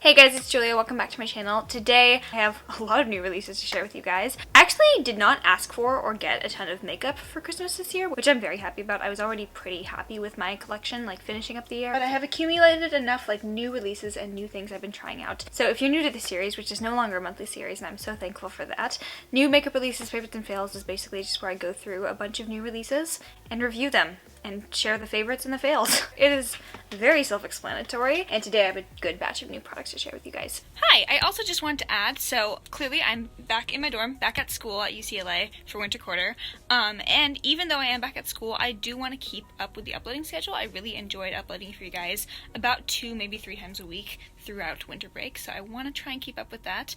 Hey guys, it's Julia. Welcome back to my channel. Today I have a lot of new releases to share with you guys. I actually did not ask for or get a ton of makeup for Christmas this year, which I'm very happy about. I was already pretty happy with my collection, like finishing up the year. But I have accumulated enough like new releases and new things I've been trying out. So if you're new to the series, which is no longer a monthly series, and I'm so thankful for that, new makeup releases, favorites, and fails is basically just where I go through a bunch of new releases and review them and share the favorites and the fails. It is very self-explanatory, and today I have a good batch of new products to share with you guys. Hi, I also just wanted to add, so clearly I'm back in my dorm, back at school at UCLA for winter quarter, and even though I am back at school, I do want to keep up with the uploading schedule. I really enjoyed uploading for you guys about 2, maybe 3 times a week throughout winter break, so I want to try and keep up with that.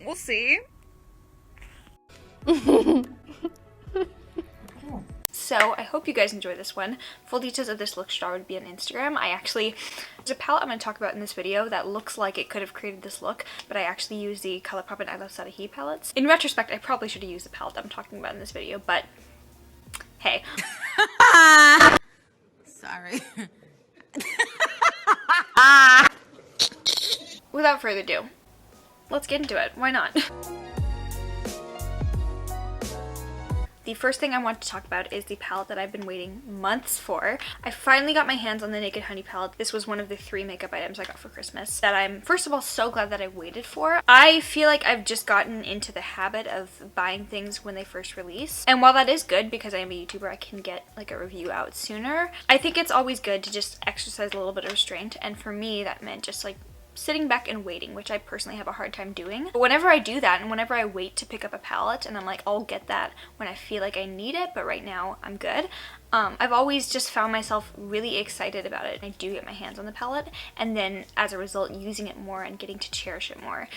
We'll see. So I hope you guys enjoy this one. Full details of this look star would be on Instagram. There's a palette I'm going to talk about in this video that looks like it could have created this look, but I actually use the Colourpop and Anastasia palettes. In retrospect, I probably should have used the palette I'm talking about in this video, but hey. Sorry. Without further ado, let's get into it. Why not? The first thing I want to talk about is the palette that I've been waiting months for. I finally got my hands on the Naked Honey palette. This was one of the 3 makeup items I got for Christmas that I'm, first of all, so glad that I waited for. I feel like I've just gotten into the habit of buying things when they first release. And while that is good because I am a YouTuber, I can get like a review out sooner. I think it's always good to just exercise a little bit of restraint. And for me, that meant just like sitting back and waiting, which I personally have a hard time doing. But whenever I do that and whenever I wait to pick up a palette and I'm like, I'll get that when I feel like I need it, but right now I'm good. I've always just found myself really excited about it. I do get my hands on the palette and then as a result using it more and getting to cherish it more.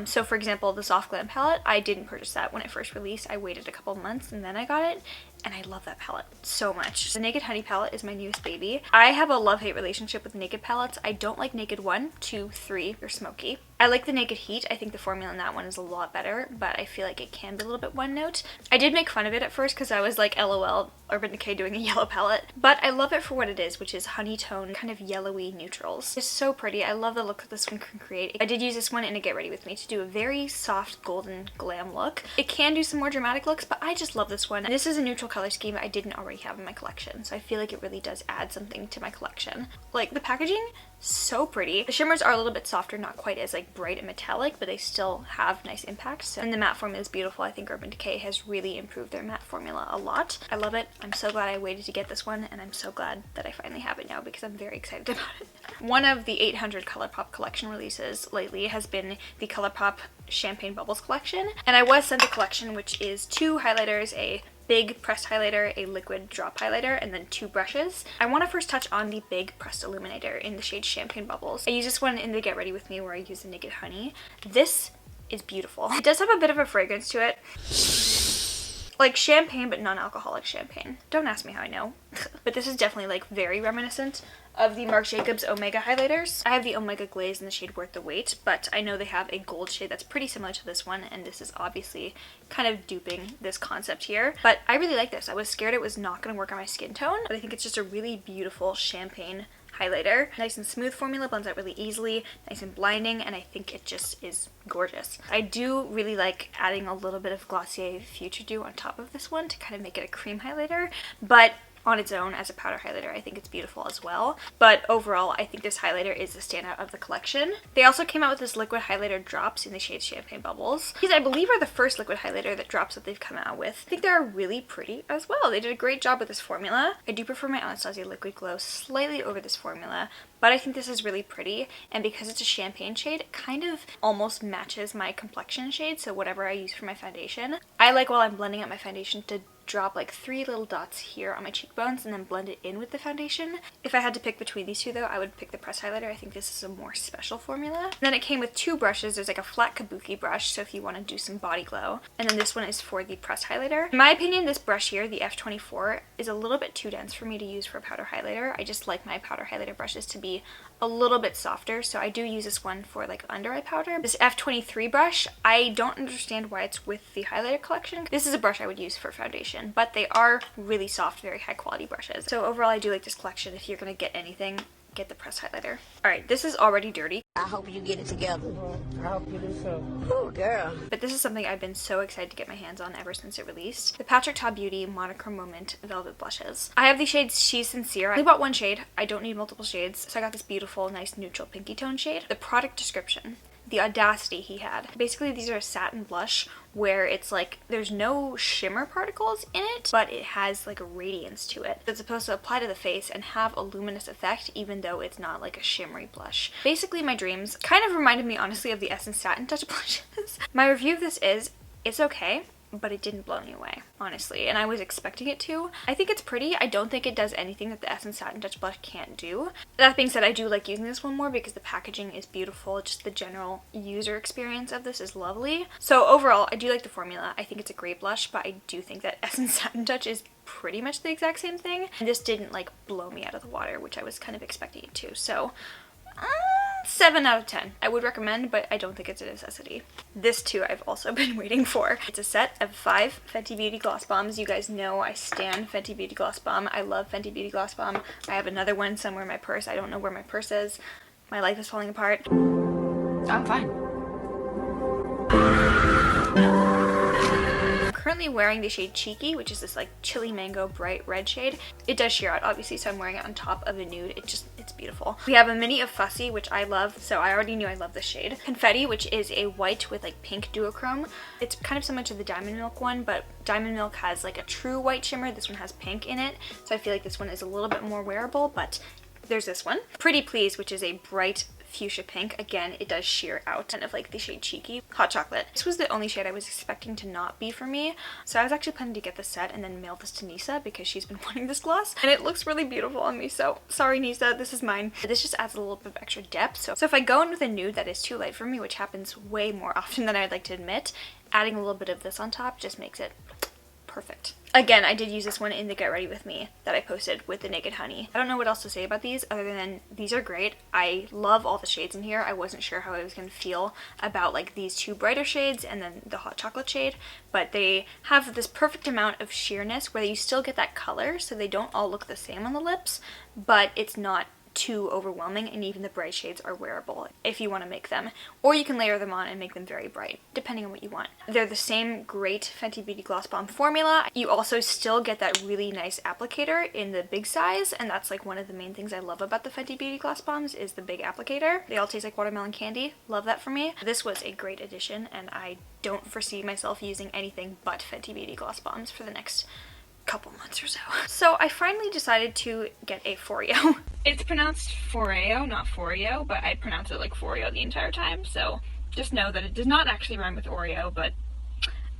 So for example, the Soft Glam palette, I didn't purchase that when it first released. I waited a couple months and then I got it. And I love that palette so much. The Naked Honey palette is my newest baby. I have a love-hate relationship with Naked palettes. I don't like Naked 1, 2, 3. They're smoky. I like the Naked Heat. I think the formula in that one is a lot better, but I feel like it can be a little bit one note. I did make fun of it at first because I was like, LOL, Urban Decay doing a yellow palette. But I love it for what it is, which is honey tone, kind of yellowy neutrals. It's so pretty. I love the look that this one can create. I did use this one in a Get Ready With Me to do a very soft golden glam look. It can do some more dramatic looks, but I just love this one. This is a neutral color scheme I didn't already have in my collection, so I feel like it really does add something to my collection. Like the packaging, so pretty. The shimmers are a little bit softer, not quite as like bright and metallic, but they still have nice impact. So, and the matte formula is beautiful. I think Urban Decay has really improved their matte formula a lot. I love it. I'm so glad I waited to get this one, and I'm so glad that I finally have it now because I'm very excited about it. One of the 800 Colourpop collection releases lately has been the Colourpop Champagne Bubbles collection, and I was sent a collection which is 2 highlighters, a big pressed highlighter, a liquid drop highlighter, and then 2 brushes. I want to first touch on the big pressed illuminator in the shade Champagne Bubbles. I use this one in the Get Ready With Me where I use the Naked Honey. This is beautiful. It does have a bit of a fragrance to it. Like champagne, but non-alcoholic champagne. Don't ask me how I know. But this is definitely like very reminiscent of the Marc Jacobs Omega highlighters. I have the Omega Glaze in the shade Worth the Wait, but I know they have a gold shade that's pretty similar to this one, and this is obviously kind of duping this concept here. But I really like this. I was scared it was not going to work on my skin tone, but I think it's just a really beautiful champagne highlighter. Nice and smooth formula, blends out really easily, nice and blinding, and I think it just is gorgeous. I do really like adding a little bit of Glossier Future Dew on top of this one to kind of make it a cream highlighter, but on its own as a powder highlighter I think it's beautiful as well. But overall I think this highlighter is the standout of the collection. They also came out with this liquid highlighter drops in the shade Champagne Bubbles. These I believe are the first liquid highlighter that drops that they've come out with. I think they're really pretty as well. They did a great job with this formula. I do prefer my Anastasia Liquid Glow slightly over this formula, but I think this is really pretty, and because it's a champagne shade, it kind of almost matches my complexion shade, so whatever I use for my foundation. I like while I'm blending out my foundation to drop like 3 little dots here on my cheekbones and then blend it in with the foundation. If I had to pick between these two though, I would pick the pressed highlighter. I think this is a more special formula. And then it came with 2 brushes. There's like a flat kabuki brush, so if you want to do some body glow. And then this one is for the pressed highlighter. In my opinion, this brush here, the F24, is a little bit too dense for me to use for a powder highlighter. I just like my powder highlighter brushes to be a little bit softer, so I do use this one for like under eye powder. This F23 brush, I don't understand why it's with the highlighter collection. This is a brush I would use for foundation, but they are really soft, very high quality brushes. So overall I do like this collection. If you're gonna get anything, get the pressed highlighter. Alright, this is already dirty. I hope you get it together. Well, I hope you do so. Oh, girl. But this is something I've been so excited to get my hands on ever since it released. The Patrick Ta Beauty Monochrome Moment Velvet Blushes. I have the shades She's Sincere. I only bought one shade. I don't need multiple shades. So I got this beautiful, nice neutral pinky tone shade. The product description. The audacity he had. Basically, these are a satin blush where it's like there's no shimmer particles in it, but it has like a radiance to it. It's supposed to apply to the face and have a luminous effect even though it's not like a shimmery blush. Basically, my dreams kind of reminded me honestly of the Essence Satin Touch blushes. My review of this is, it's okay, but it didn't blow me away, honestly, and I was expecting it to. I think it's pretty. I don't think it does anything that the Essence Satin Touch blush can't do. That being said, I do like using this one more because the packaging is beautiful. Just the general user experience of this is lovely. So overall, I do like the formula. I think it's a great blush, but I do think that Essence Satin Touch is pretty much the exact same thing. And this didn't like blow me out of the water, which I was kind of expecting it to. So 7 out of 10. I would recommend, but I don't think it's a necessity. This too I've also been waiting for. It's a set of 5 Fenty Beauty Gloss Bombs. You guys know I stan Fenty Beauty Gloss Bomb. I love Fenty Beauty Gloss Bomb. I have another one somewhere in my purse. I don't know where my purse is. My life is falling apart. I'm fine. Currently wearing the shade Cheeky, which is this like chili mango bright red shade. It does sheer out obviously, so I'm wearing it on top of a nude. It's beautiful. We have a mini of Fussy, which I love, so I already knew I love this shade. Confetti, which is a white with like pink duochrome. It's kind of similar to the Diamond Milk one, but Diamond Milk has like a true white shimmer. This one has pink in it, so I feel like this one is a little bit more wearable, but there's this one. Pretty Please, which is a bright fuchsia pink. Again, it does sheer out, kind of like the shade Cheeky. Hot Chocolate. This was the only shade I was expecting to not be for me, so I was actually planning to get the set and then mail this to Nisa because she's been wanting this gloss, and it looks really beautiful on me, so sorry Nisa, this is mine. This just adds a little bit of extra depth, so if I go in with a nude that is too light for me, which happens way more often than I'd like to admit, adding a little bit of this on top just makes it perfect. Again, I did use this one in the Get Ready With Me that I posted with the Naked Honey. I don't know what else to say about these other than these are great. I love all the shades in here. I wasn't sure how I was going to feel about like these two brighter shades and then the Hot Chocolate shade, but they have this perfect amount of sheerness where you still get that color, so they don't all look the same on the lips, but it's not too overwhelming, and even the bright shades are wearable if you want to make them, or you can layer them on and make them very bright depending on what you want. They're the same great Fenty Beauty Gloss Bomb formula. You also still get that really nice applicator in the big size, and that's like one of the main things I love about the Fenty Beauty Gloss Bombs is the big applicator. They all taste like watermelon candy. Love that for me. This was a great addition, and I don't foresee myself using anything but Fenty Beauty Gloss Bombs for the next couple months or so. So I finally decided to get a Foreo. It's pronounced Foreo, not Foreo, but I pronounce it like Foreo the entire time, so just know that it does not actually rhyme with Oreo, but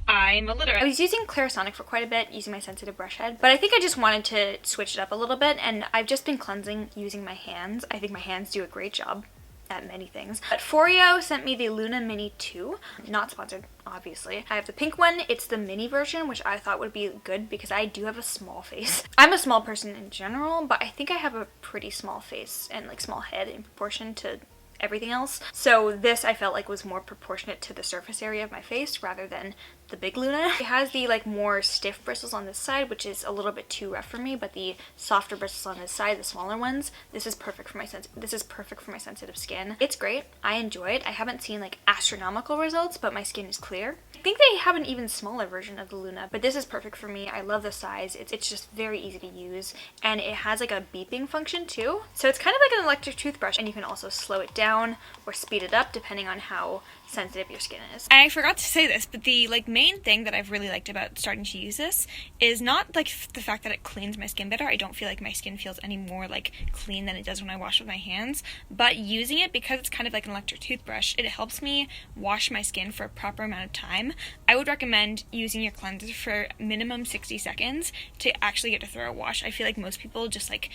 I'm illiterate. I was using Clarisonic for quite a bit, using my sensitive brush head, but I think I just wanted to switch it up a little bit, and I've just been cleansing using my hands. I think my hands do a great job at many things. But Foreo sent me the Luna Mini 2, not sponsored obviously. I have the pink one. It's the mini version, which I thought would be good because I do have a small face. I'm a small person in general, but I think I have a pretty small face and like small head in proportion to everything else. So this I felt like was more proportionate to the surface area of my face rather than the big Luna. It has the like more stiff bristles on this side, which is a little bit too rough for me, but the softer bristles on this side, the smaller ones, this is perfect for my sensitive skin. It's great. I enjoy it. I haven't seen like astronomical results, but my skin is clear. I think they have an even smaller version of the Luna, but this is perfect for me. I love the size. It's just very easy to use, and it has like a beeping function too. So it's kind of like an electric toothbrush, and you can also slow it down or speed it up depending on how sensitive your skin is. And I forgot to say this, but the like main thing that I've really liked about starting to use this is not like the fact that it cleans my skin better. I don't feel like my skin feels any more like clean than it does when I wash with my hands, but using it because it's kind of like an electric toothbrush, it helps me wash my skin for a proper amount of time. I would recommend using your cleanser for minimum 60 seconds to actually get a thorough wash. I feel like most people just like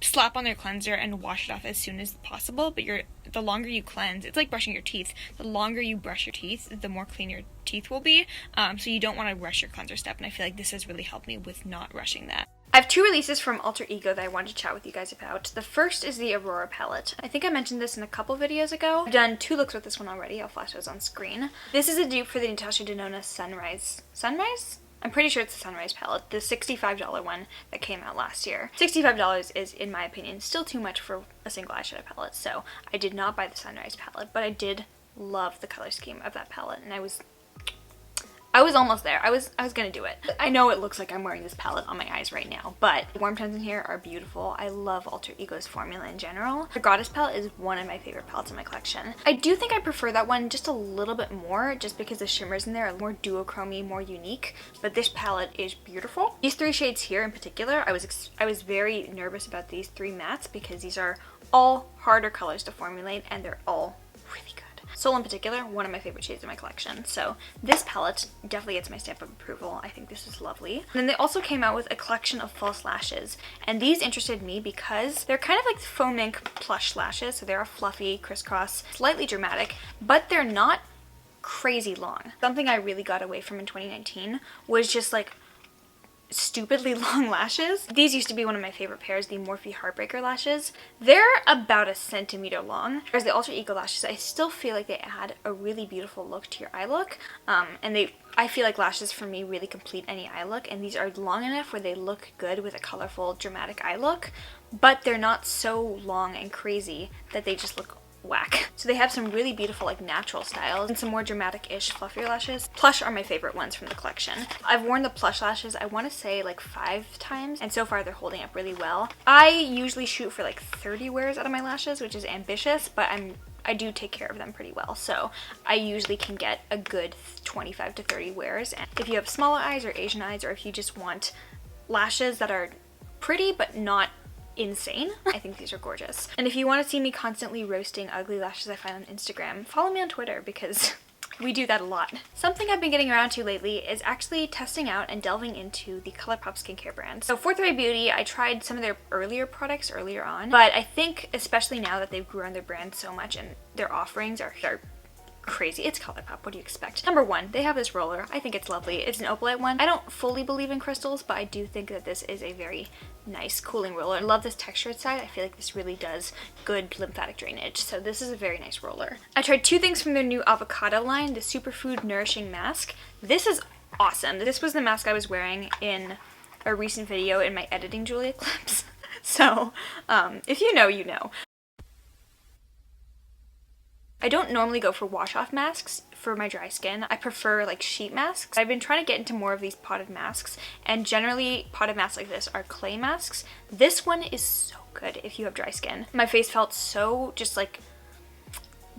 slap on their cleanser and wash it off as soon as possible, but the longer you cleanse, it's like brushing your teeth. The longer you brush your teeth, the more clean your teeth will be. So you don't want to rush your cleanser step, and I feel like this has really helped me with not rushing that. I have 2 releases from Alter Ego that I wanted to chat with you guys about. The first is the Aurora palette. I think I mentioned this in a couple videos ago. I've done 2 looks with this one already. I'll flash those on screen. This is a dupe for the Natasha Denona Sunrise I'm pretty sure it's the Sunrise palette, the $65 one that came out last year. $65 is, in my opinion, still too much for a single eyeshadow palette, so I did not buy the Sunrise palette, but I did love the color scheme of that palette, and I was almost there. I was gonna do it. I know it looks like I'm wearing this palette on my eyes right now, but the warm tones in here are beautiful. I love Alter Ego's formula in general. The Goddess palette is one of my favorite palettes in my collection. I do think I prefer that one just a little bit more, just because the shimmers in there are more duochromy, more unique, but this palette is beautiful. These three shades here in particular, I was very nervous about these three mattes because these are all harder colors to formulate and they're all really good. Soul in particular, one of my favorite shades in my collection. So this palette definitely gets my stamp of approval. I think this is lovely. And then they also came out with a collection of false lashes. And these interested me because they're kind of like faux mink plush lashes. So they're fluffy, crisscross, slightly dramatic, but they're not crazy long. Something I really got away from in 2019 was just like stupidly long lashes. These used to be one of my favorite pairs, the Morphe Heartbreaker lashes. They're about a centimeter long. Whereas the Alter Ego lashes, I still feel like they add a really beautiful look to your eye look. I feel like lashes for me really complete any eye look, and these are long enough where they look good with a colorful, dramatic eye look, but they're not so long and crazy that they just look whack. So they have some really beautiful like natural styles and some more dramatic-ish fluffier lashes. Plush are my favorite ones from the collection. I've worn the plush lashes, I want to say like 5 times, and so far they're holding up really well. I usually shoot for like 30 wears out of my lashes, which is ambitious, but I do take care of them pretty well, so I usually can get a good 25 to 30 wears. And if you have smaller eyes or Asian eyes, or if you just want lashes that are pretty but not insane, I think these are gorgeous. And if you want to see me constantly roasting ugly lashes I find on Instagram, follow me on Twitter because we do that a lot. Something I've been getting around to lately is actually testing out and delving into the Colourpop skincare brand. So Fourth Ray Beauty, I tried some of their earlier products earlier on, but I think especially now that they've grown their brand so much and their offerings are crazy. It's Colourpop, what do you expect? Number one, they have this roller. I think it's lovely. It's an opalite one. I don't fully believe in crystals, but I do think that this is a very nice cooling roller. I love this textured side. I feel like this really does good lymphatic drainage, so this is a very nice roller. I tried 2 things from their new avocado line, the Superfood Nourishing Mask. This is awesome. This was the mask I was wearing in a recent video in my editing Julia clips. So, if you know, you know. I don't normally go for wash-off masks for my dry skin. I prefer like sheet masks. I've been trying to get into more of these potted masks, and generally potted masks like this are clay masks. This one is so good if you have dry skin. My face felt so just like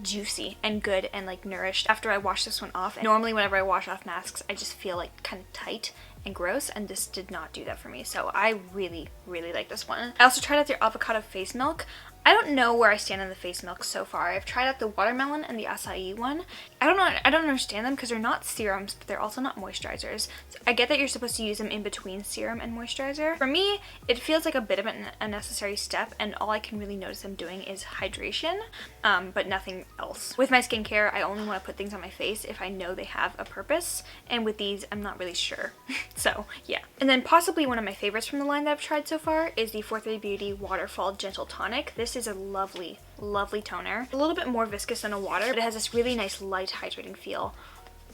juicy and good and like nourished after I washed this one off. And normally whenever I wash off masks, I just feel like kind of tight and gross, and this did not do that for me. So I really, really like this one. I also tried out their avocado face milk. I don't know where I stand on the face milk so far. I've tried out the watermelon and the acai one. I don't understand them because they're not serums, but they're also not moisturizers. So I get that you're supposed to use them in between serum and moisturizer. For me, it feels like a bit of an unnecessary step, and all I can really notice them doing is hydration, but nothing else. With my skincare, I only want to put things on my face if I know they have a purpose, and with these, I'm not really sure. So, yeah. And then possibly one of my favorites from the line that I've tried so far is the Fourth Ray Beauty Waterfall Gentle Tonic. This is a lovely, lovely toner. A little bit more viscous than a water, but it has this really nice light hydrating feel.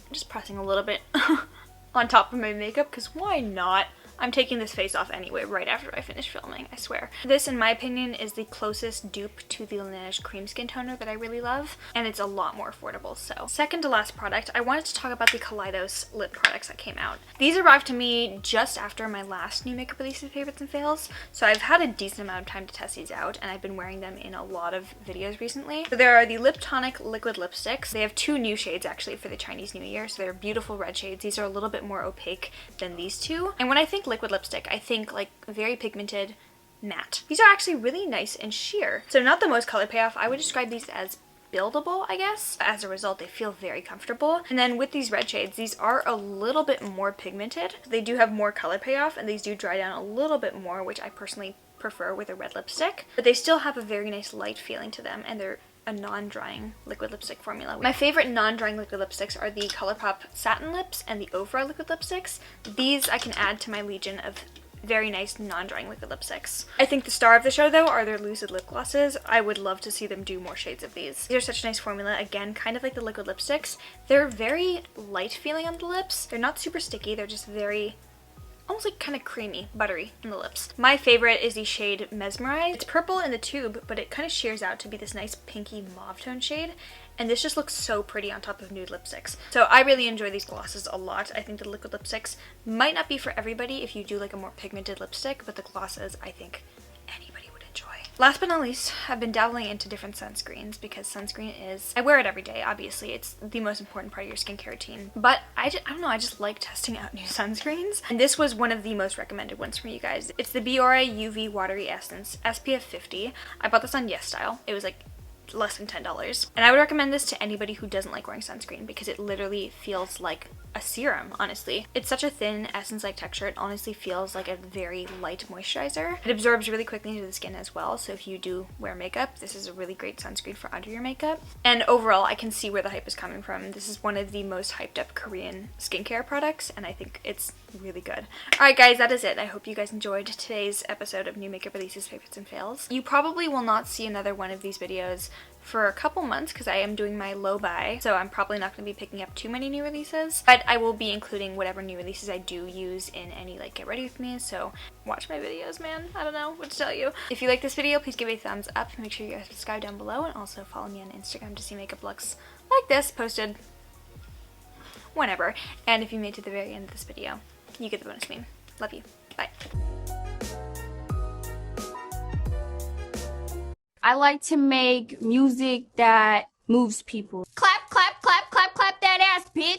I'm just pressing a little bit on top of my makeup because why not? I'm taking this face off anyway right after I finish filming, I swear. This, in my opinion, is the closest dupe to the Laneige Cream Skin Toner that I really love, and it's a lot more affordable. So, second to last product, I wanted to talk about the Kaleidos lip products that came out. These arrived to me just after my last new makeup releases favorites and fails, so I've had a decent amount of time to test these out, and I've been wearing them in a lot of videos recently. So there are the Lip Tonic Liquid Lipsticks. They have 2 new shades actually for the Chinese New Year, so they're beautiful red shades. These are a little bit more opaque than these two, and when I think liquid lipstick, I think like very pigmented, matte. These are actually really nice and sheer. So not the most color payoff. I would describe these as buildable, I guess. As a result, they feel very comfortable. And then with these red shades, these are a little bit more pigmented. They do have more color payoff, and these do dry down a little bit more, which I personally prefer with a red lipstick. But they still have a very nice light feeling to them, and they're a non-drying liquid lipstick formula. My favorite non-drying liquid lipsticks are the Colourpop Satin Lips and the Ofra liquid lipsticks. These I can add to my legion of very nice non-drying liquid lipsticks. I think the star of the show though are their Lucid lip glosses. I would love to see them do more shades of these. These are such a nice formula. Again, kind of like the liquid lipsticks. They're very light feeling on the lips. They're not super sticky. They're just very almost like kind of creamy, buttery on the lips. My favorite is the shade Mesmerize. It's purple in the tube, but it kind of shears out to be this nice pinky mauve tone shade. And this just looks so pretty on top of nude lipsticks. So I really enjoy these glosses a lot. I think the liquid lipsticks might not be for everybody if you do like a more pigmented lipstick, but the glosses I think anybody would enjoy. Last but not least, I've been dabbling into different sunscreens because sunscreen is, I wear it every day, obviously. It's the most important part of your skincare routine. But I don't know, I just like testing out new sunscreens. And this was one of the most recommended ones from you guys. It's the Biore UV Watery Essence SPF 50. I bought this on YesStyle. It was like less than $10. And I would recommend this to anybody who doesn't like wearing sunscreen because it literally feels like a serum, honestly. It's such a thin essence-like texture. It honestly feels like a very light moisturizer. It absorbs really quickly into the skin as well, so if you do wear makeup, this is a really great sunscreen for under your makeup. And overall, I can see where the hype is coming from. This is one of the most hyped up Korean skincare products, and I think it's really good. Alright guys, that is it. I hope you guys enjoyed today's episode of New Makeup Releases, Favorites, and Fails. You probably will not see another one of these videos for a couple months because I am doing my low buy, so I'm probably not going to be picking up too many new releases, but I will be including whatever new releases I do use in any like get ready with me, so watch my videos, man. I don't know what to tell you. If you like this video, please give it a thumbs up. Make sure you guys subscribe down below and also follow me on Instagram to see makeup looks like this posted whenever. And if you made it to the very end of this video, you get the bonus meme. Love you. Bye. I like to make music that moves people. Clap, clap, clap, clap, clap that ass, bitch!